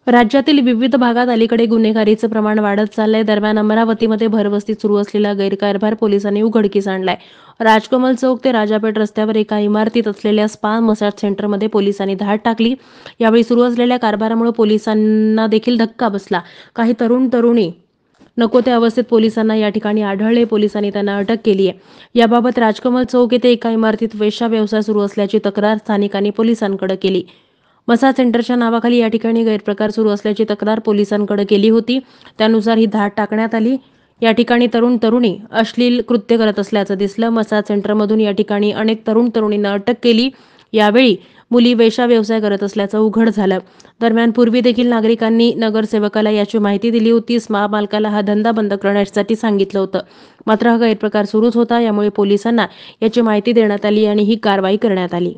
राज्यातील विविध भागात अलीकडे गुन्हेगारीचं प्रमाण वाढत चाललंय. दरम्यान अमरावतीमध्ये भरवस्तीत सुरू असलेला गैरकारभार पोलिसांनी उघडकीस आणलाय. राजकमल चौक ते राजापेठ रस्त्यावर एका इमारतीत असलेल्या स्पा मसाज सेंटरमध्ये पोलिसांनी धाड टाकली. यावेळी सुरू असलेल्या कारभारामुळे पोलिसांना देखील धक्का बसला. काही तरुण-तरुणी नको त्या अवस्थेत पोलिसांना या ठिकाणी आढळले. पोलिसांनी त्यांना अटक केली आहे. याबाबत राजकमल चौक येथे एका इमारतीत वेश्या व्यवसाय सुरू असल्याची तक्रार स्थानिकांनी पोलिसांकडे केली. मसाज सेंटरच्या नावाखाली या ठिकाणी गैरप्रकार सुरू असल्याची तक्रार पोलिसांकडे केली होती. त्यानुसार ही धाड टाकण्यात आली. या ठिकाणी तरुण-तरुणी अश्लील कृत्य करत असल्याचं दिसलं. मसाज सेंटरमधून या ठिकाणी अनेक तरुण-तरुणींना अटक केली. यावेळी मुली वेश्या व्यवसाय करत असल्याचं उघड झालं. दरम्यान पूर्वी देखील नागरिकांनी नगरसेवकाला याची माहिती दिली होती. स्पा मालकाला हा धंदा बंद करण्यासाठी सांगितलं होतं. मात्र हा गैरप्रकार सुरूच होता. यामुळे पोलिसांना याची माहिती देण्यात आली आणि ही कारवाई करण्यात आली.